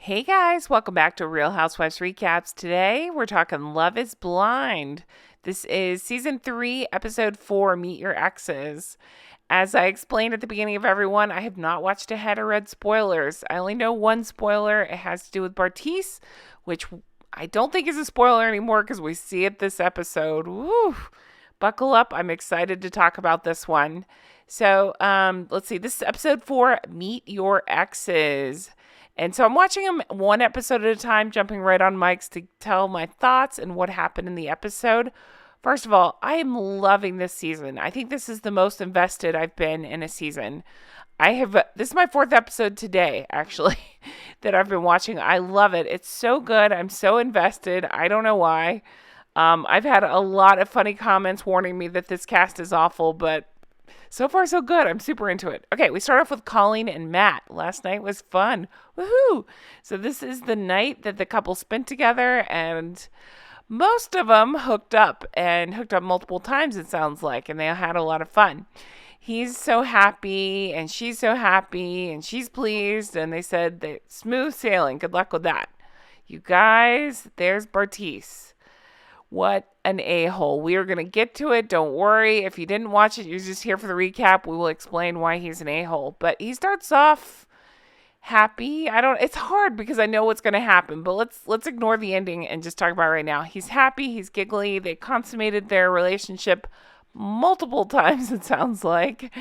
Hey guys, welcome back to Real Housewives Recaps. Today we're talking Love is Blind. This is season 3, episode 4, Meet Your Exes. As I explained at the beginning of everyone, I have not watched ahead or read spoilers. I only know one spoiler. It has to do with Bartise, which I don't think is a spoiler anymore because we see it this episode. Woo! Buckle up. I'm excited to talk about this one. So let's see. This is episode 4, Meet Your Exes. And so I'm watching them one episode at a time, jumping right on mics to tell my thoughts and what happened in the episode. First of all, I am loving this season. I think this is the most invested I've been in a season. This is my 4th episode today, actually, that I've been watching. I love it. It's so good. I'm so invested. I don't know why. I've had a lot of funny comments warning me that this cast is awful, but so far, so good. I'm super into it. Okay, we start off with Colleen and Matt. Last night was fun. Woohoo! So this is the night that the couple spent together, and most of them hooked up multiple times, it sounds like, and they had a lot of fun. He's so happy, and she's so happy, and she's pleased, and they said that smooth sailing. Good luck with that. You guys, there's Bartise. What an a-hole. We are going to get to it. Don't worry. If you didn't watch it, you're just here for the recap. We will explain why he's an a-hole. But he starts off happy. It's hard because I know what's going to happen, but let's ignore the ending and just talk about it right now. He's happy, he's giggly. They consummated their relationship multiple times, it sounds like.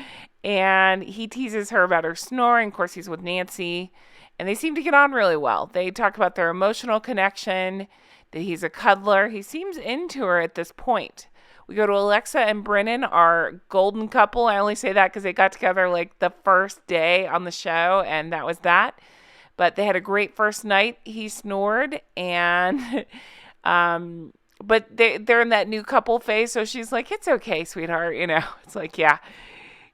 And he teases her about her snoring. Of course, he's with Nancy, and they seem to get on really well. They talk about their emotional connection, that he's a cuddler. He seems into her at this point. We go to Alexa and Brennan, our golden couple. I only say that because they got together like the first day on the show, and that was that. But they had a great first night. He snored, and but they're in that new couple phase. So she's like, "It's okay, sweetheart." It's like, yeah,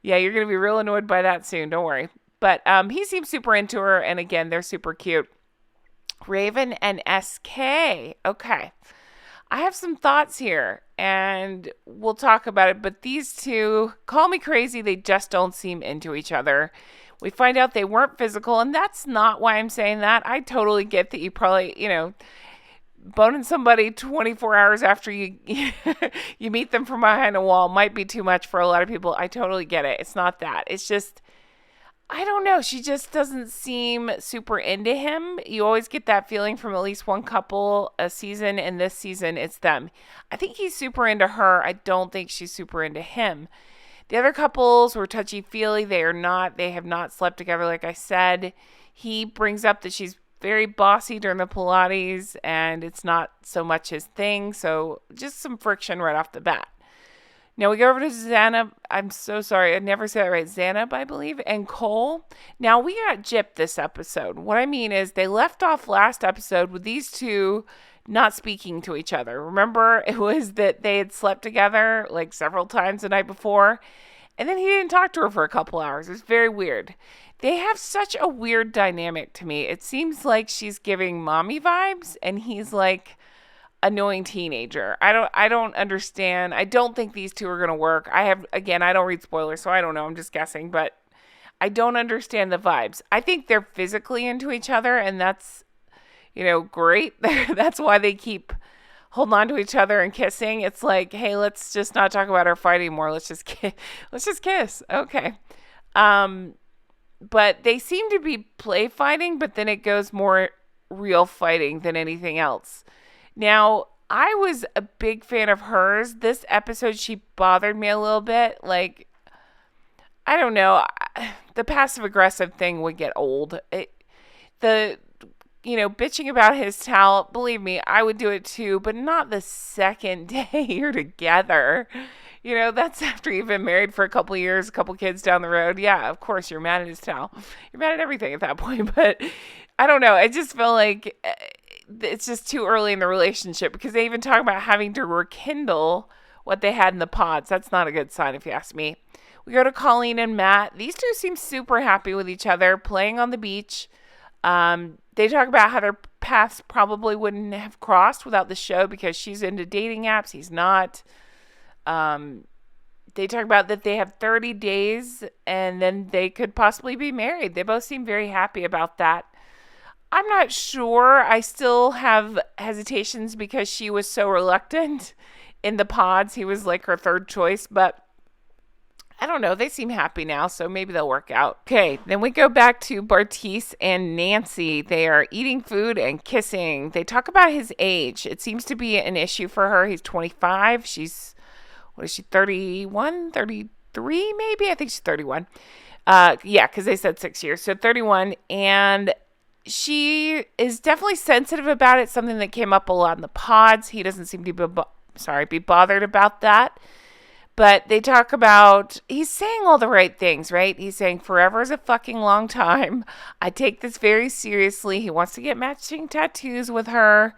you're gonna be real annoyed by that soon. Don't worry. But he seems super into her, and again, they're super cute. Raven and SK. Okay. I have some thoughts here, and we'll talk about it, but these two, call me crazy, they just don't seem into each other. We find out they weren't physical, and that's not why I'm saying that. I totally get that you probably, boning somebody 24 hours after you you meet them from behind a wall might be too much for a lot of people. I totally get it. It's not that. It's just, I don't know. She just doesn't seem super into him. You always get that feeling from at least one couple a season, and this season it's them. I think he's super into her. I don't think she's super into him. The other couples were touchy-feely. They have not slept together, like I said. He brings up that she's very bossy during the Pilates, and it's not so much his thing. So just some friction right off the bat. Now we go over to Zanab. I'm so sorry. I never say that right. Zanab, I believe, and Cole. Now we got gypped this episode. What I mean is they left off last episode with these two not speaking to each other. Remember, it was that they had slept together like several times the night before, and then he didn't talk to her for a couple hours. It's very weird. They have such a weird dynamic to me. It seems like she's giving mommy vibes, and he's like annoying teenager. I don't understand. I don't think these two are going to work. I don't read spoilers, so I don't know. I'm just guessing, but I don't understand the vibes. I think they're physically into each other, and that's, great. That's why they keep holding on to each other and kissing. It's like, hey, let's just not talk about our fight anymore. Let's just kiss. Okay. But they seem to be play fighting, but then it goes more real fighting than anything else. Now, I was a big fan of hers. This episode, she bothered me a little bit. Like, I don't know. The passive-aggressive thing would get old. Bitching about his towel, believe me, I would do it too, but not the second day you're together. That's after you've been married for a couple of years, a couple kids down the road. Yeah, of course, you're mad at his towel. You're mad at everything at that point, but I don't know. I just feel like it's just too early in the relationship because they even talk about having to rekindle what they had in the pods. That's not a good sign if you ask me. We go to Colleen and Matt. These two seem super happy with each other, playing on the beach. They talk about how their paths probably wouldn't have crossed without the show because she's into dating apps. He's not. They talk about that they have 30 days and then they could possibly be married. They both seem very happy about that. I'm not sure. I still have hesitations because she was so reluctant in the pods. He was like her third choice, but I don't know. They seem happy now, so maybe they'll work out. Okay, then we go back to Bartise and Nancy. They are eating food and kissing. They talk about his age. It seems to be an issue for her. He's 25. She's, what is she, 31, 33 maybe? I think she's 31. Yeah, because they said 6 years. So 31. And she is definitely sensitive about it. Something that came up a lot in the pods. He doesn't seem to be bothered about that. But they talk about, he's saying all the right things, right? He's saying forever is a fucking long time. I take this very seriously. He wants to get matching tattoos with her.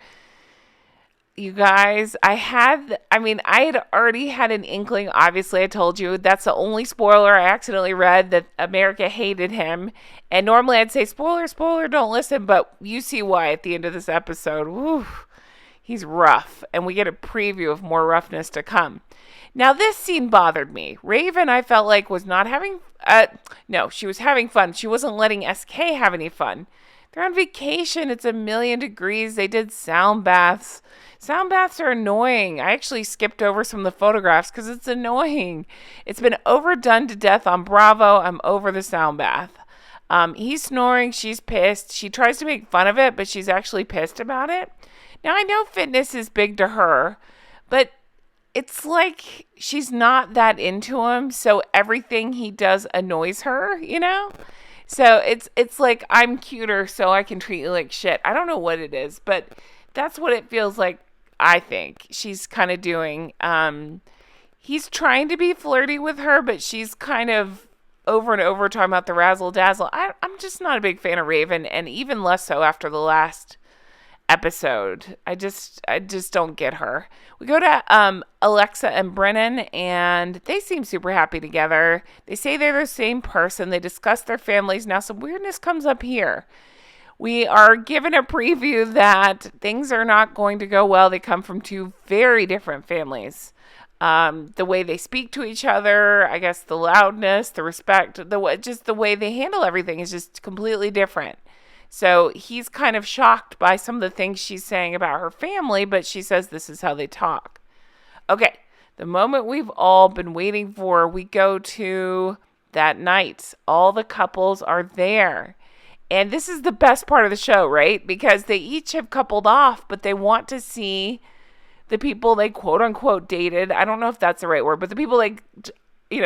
You guys, I had already had an inkling. Obviously, I told you that's the only spoiler I accidentally read, that America hated him. And normally I'd say, spoiler, don't listen. But you see why at the end of this episode. Woo, he's rough. And we get a preview of more roughness to come. Now, this scene bothered me. Raven, I felt like, was not having... no, she was having fun. She wasn't letting SK have any fun. They're on vacation. It's 1,000,000 degrees. They did sound baths. Sound baths are annoying. I actually skipped over some of the photographs because it's annoying. It's been overdone to death on Bravo. I'm over the sound bath. He's snoring. She's pissed. She tries to make fun of it, but she's actually pissed about it. Now, I know fitness is big to her, but... it's like she's not that into him, so everything he does annoys her, you know? So it's like, I'm cuter, so I can treat you like shit. I don't know what it is, but that's what it feels like, I think. She's kind of doing. He's trying to be flirty with her, but she's kind of over and over talking about the razzle-dazzle. I'm just not a big fan of Raven, and even less so after the last episode. I just don't get her. We go to Alexa and Brennan, and they seem super happy together. They say they're the same person. They discuss their families. Now some weirdness comes up here. We are given a preview that things are not going to go well. They come from two very different families. The way they speak to each other, I guess the loudness, the respect, just the way they handle everything is just completely different. So he's kind of shocked by some of the things she's saying about her family, but she says this is how they talk. Okay, the moment we've all been waiting for, we go to that night. All the couples are there. And this is the best part of the show, right? Because they each have coupled off, but they want to see the people they quote unquote dated. I don't know if that's the right word, but the people they,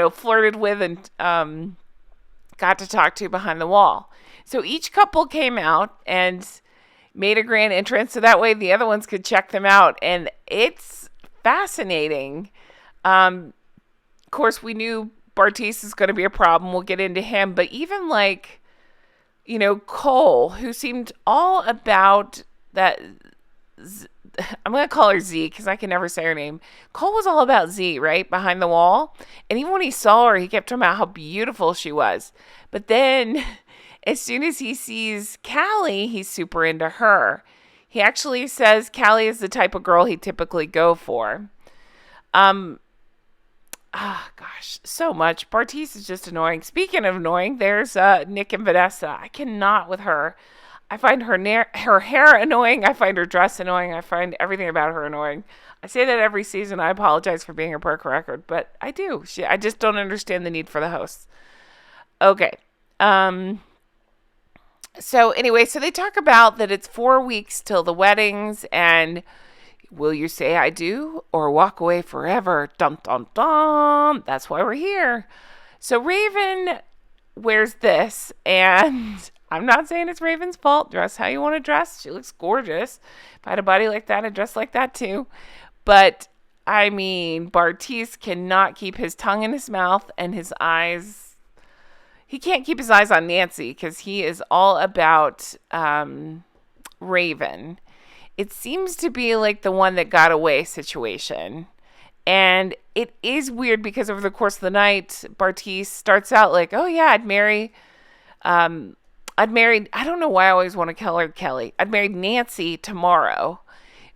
flirted with and got to talk to behind the wall. So each couple came out and made a grand entrance so that way the other ones could check them out. And it's fascinating. Of course, we knew Bartise is going to be a problem. We'll get into him. But even Cole, who seemed all about that... I'm going to call her Z because I can never say her name. Cole was all about Z, right? Behind the wall. And even when he saw her, he kept talking about how beautiful she was. But then... as soon as he sees Callie, he's super into her. He actually says Callie is the type of girl he'd typically go for. Gosh, so much. Bartise is just annoying. Speaking of annoying, there's Nick and Vanessa. I cannot with her. I find her hair annoying. I find her dress annoying. I find everything about her annoying. I say that every season. I apologize for being a broken record, but I do. I just don't understand the need for the hosts. Okay. So anyway, so they talk about that it's 4 weeks till the weddings, and will you say I do or walk away forever? Dum, dum, dum. That's why we're here. So Raven wears this, and I'm not saying it's Raven's fault. Dress how you want to dress. She looks gorgeous. If I had a body like that, I'd dress like that too. But, I mean, Bartise cannot keep his tongue in his mouth and his eyes... He can't keep his eyes on Nancy because he is all about Raven. It seems to be like the one that got away situation. And it is weird because over the course of the night, Bartise starts out like, oh yeah, I'd marry, I don't know why I always want to call her Kelly. I'd marry Nancy tomorrow.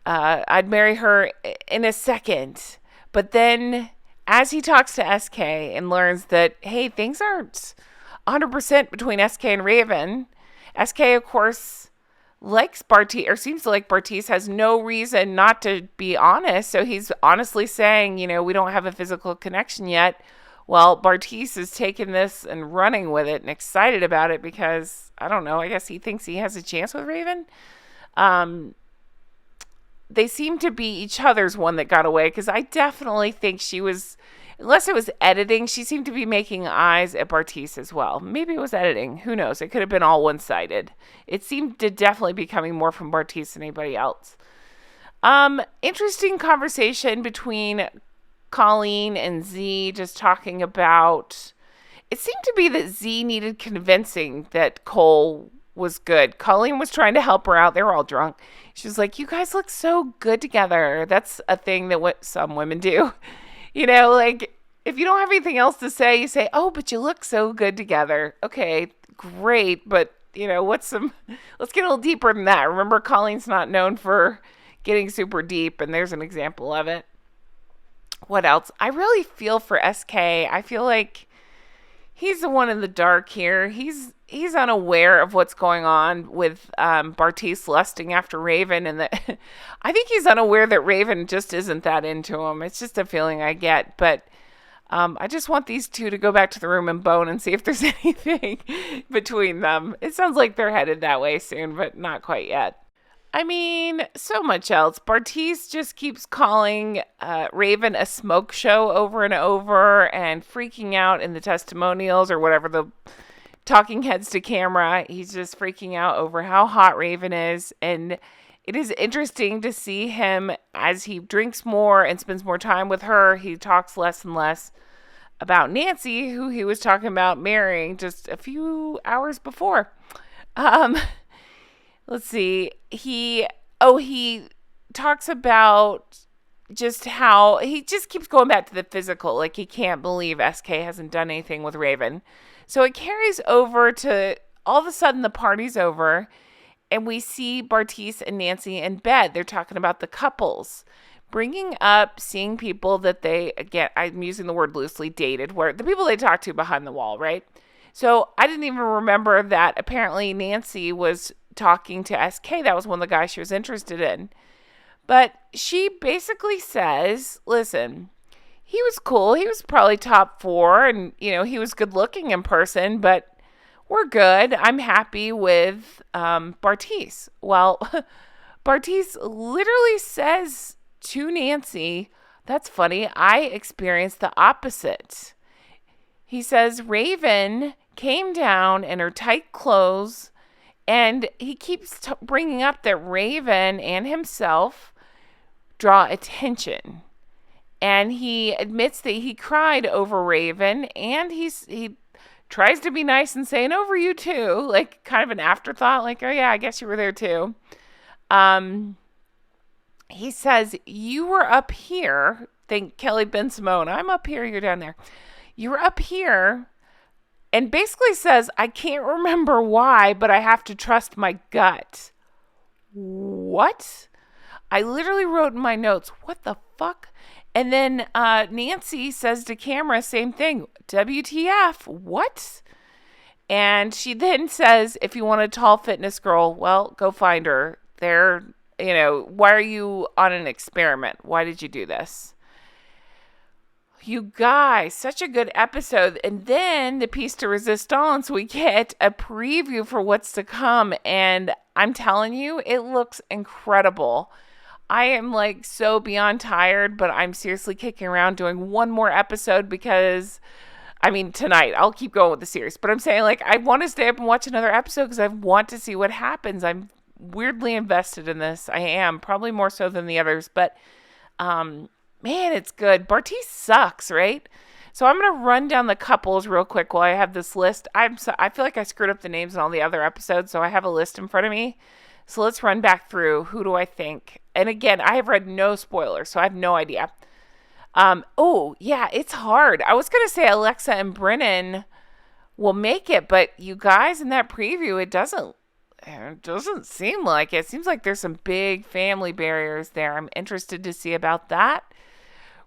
I'd marry her in a second. But then as he talks to SK and learns that, hey, things aren't 100% between SK and Raven. SK, of course, likes Bartiz, or seems to like Bartiz, has no reason not to be honest. So he's honestly saying, we don't have a physical connection yet. Well, Bartiz is taking this and running with it and excited about it because, I don't know, I guess he thinks he has a chance with Raven. They seem to be each other's one that got away, because I definitely think she was, unless it was editing, she seemed to be making eyes at Bartiz as well. Maybe it was editing. Who knows? It could have been all one-sided. It seemed to definitely be coming more from Bartiz than anybody else. Interesting conversation between Colleen and Z, just talking about, it seemed to be that Z needed convincing that Cole was good. Colleen was trying to help her out. They were all drunk. She was like, you guys look so good together. That's a thing that what some women do. Like, if you don't have anything else to say, you say, oh, but you look so good together. Okay, great. But, let's get a little deeper than that. Remember, Colleen's not known for getting super deep, and there's an example of it. What else? I really feel for SK. I feel like he's the one in the dark here. He's unaware of what's going on with Bartiz lusting after Raven, and that I think he's unaware that Raven just isn't that into him. It's just a feeling I get, but I just want these two to go back to the room and bone and see if there's anything between them. It sounds like they're headed that way soon, but not quite yet. I mean, so much else. Bartiz just keeps calling Raven a smoke show over and over and freaking out in the testimonials or whatever, the talking heads to camera. He's just freaking out over how hot Raven is. And it is interesting to see him as he drinks more and spends more time with her. He talks less and less about Nancy, who he was talking about marrying just a few hours before. Let's see. He talks about just how he just keeps going back to the physical. Like, he can't believe SK hasn't done anything with Raven. So it carries over to all of a sudden the party's over and we see Bartiz and Nancy in bed. They're talking about the couples, bringing up seeing people that they, again, I'm using the word loosely, dated, where the people they talked to behind the wall, right? So I didn't even remember that apparently Nancy was talking to SK. That was one of the guys she was interested in. But she basically says, listen, he was cool. He was probably top 4 and, he was good looking in person, but we're good. I'm happy with Bartiz. Well, Bartiz literally says to Nancy, that's funny, I experienced the opposite. He says Raven came down in her tight clothes, and he keeps bringing up that Raven and himself draw attention. And he admits that he cried over Raven, and he tries to be nice and saying, over you too, like kind of an afterthought, like, oh yeah, I guess you were there too. He says, you were up here, think Kelly Ben Simone, I'm up here, you're down there. You were up here, and basically says, I can't remember why, but I have to trust my gut. What? I literally wrote in my notes, what the fuck? And then Nancy says to camera, same thing, WTF, what? And she then says, if you want a tall fitness girl, well, go find her. Why are you on an experiment? Why did you do this? You guys, such a good episode. And then the piece de resistance, we get a preview for what's to come. And I'm telling you, it looks incredible. I am like so beyond tired, but I'm seriously kicking around doing one more episode because, tonight I'll keep going with the series. But I'm saying, like, I want to stay up and watch another episode because I want to see what happens. I'm weirdly invested in this. I am, probably more so than the others. But, man, it's good. Bartiz sucks, right? So I'm going to run down the couples real quick while I have this list. I feel like I screwed up the names in all the other episodes, so I have a list in front of me. So let's run back through. Who do I think? And again, I have read no spoilers, so I have no idea. Oh, yeah, it's hard. I was going to say Alexa and Brennan will make it, but you guys, in that preview, it doesn't seem like it. It seems like there's some big family barriers there. I'm interested to see about that.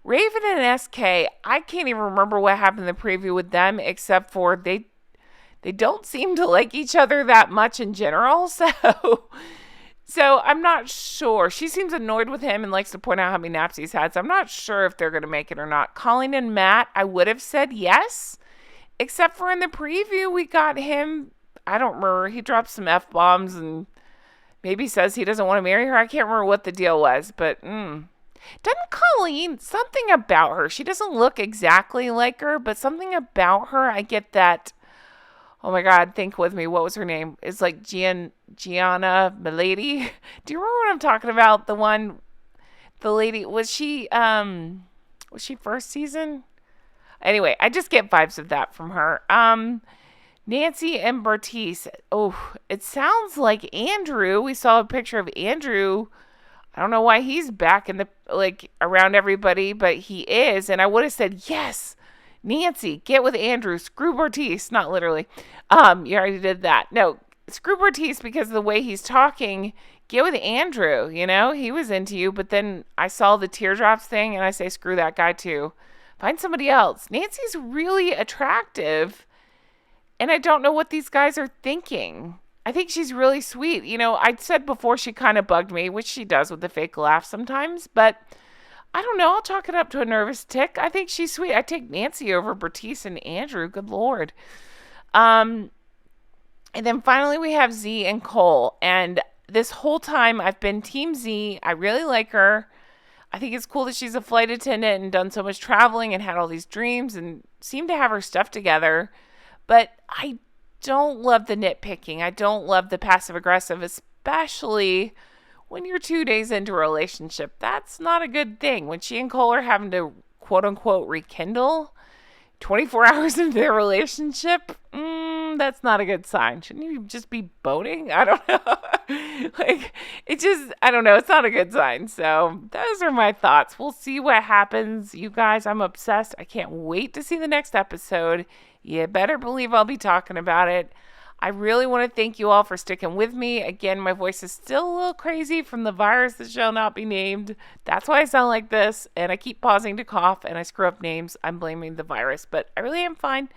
Raven and SK, I can't even remember what happened in the preview with them, except for they don't seem to like each other that much in general. So So I'm not sure. She seems annoyed with him and likes to point out how many naps he's had. So I'm not sure if they're going to make it or not. Colleen and Matt, I would have said yes, except for in the preview, we got him. I don't remember. He dropped some F bombs and maybe says he doesn't want to marry her. I can't remember what the deal was, but doesn't Colleen, something about her, she doesn't look exactly like her, but something about her, I get that. Oh my God, think with me. What was her name? It's like Gianna Milady. Do you remember what I'm talking about? The lady, was she first season? Anyway, I just get vibes of that from her. Nancy and Bertice. Oh, it sounds like Andrew. We saw a picture of Andrew. I don't know why he's back in the, like, around everybody, but he is. And I would have said, yes, Nancy, get with Andrew. Screw Bertice. Not literally. You already did that. No, screw Bertice because of the way he's talking. Get with Andrew, you know? He was into you, but then I saw the teardrops thing and I say, screw that guy too. Find somebody else. Nancy's really attractive, and I don't know what these guys are thinking. I think she's really sweet. You know, I said before she kind of bugged me, which she does with the fake laugh sometimes, but I don't know. I'll chalk it up to a nervous tick. I think she's sweet. I take Nancy over Bertice and Andrew. Good Lord. And then finally we have Z and Cole. And this whole time I've been Team Z. I really like her. I think it's cool that she's a flight attendant and done so much traveling and had all these dreams and seemed to have her stuff together. But I don't love the nitpicking. I don't love the passive aggressive, especially when you're 2 days into a relationship. That's not a good thing. When she and Cole are having to quote unquote rekindle 24 hours into their relationship, that's not a good sign. Shouldn't you just be boning? I don't know. I don't know. It's not a good sign. So those are my thoughts. We'll see what happens. You guys, I'm obsessed. I can't wait to see the next episode. You better believe I'll be talking about it. I really want to thank you all for sticking with me. Again, my voice is still a little crazy from the virus that shall not be named. That's why I sound like this, and I keep pausing to cough, and I screw up names. I'm blaming the virus, but I really am fine.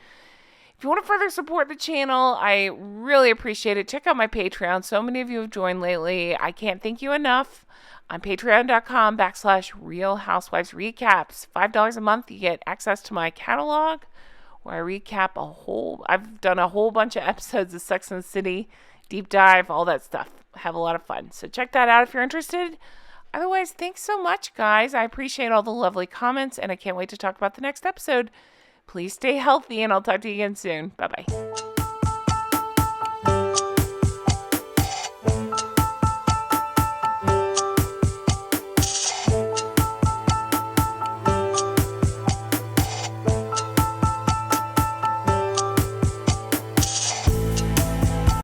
If you want to further support the channel, I really appreciate it. Check out my Patreon. So many of you have joined lately. I can't thank you enough. On patreon.com/Real Housewives Recaps. $5 a month, you get access to my catalog, where I recap I've done a whole bunch of episodes of Sex and the City, deep dive, all that stuff. Have a lot of fun. So check that out if you're interested. Otherwise, thanks so much, guys. I appreciate all the lovely comments, and I can't wait to talk about the next episode. Please stay healthy, and I'll talk to you again soon. Bye-bye.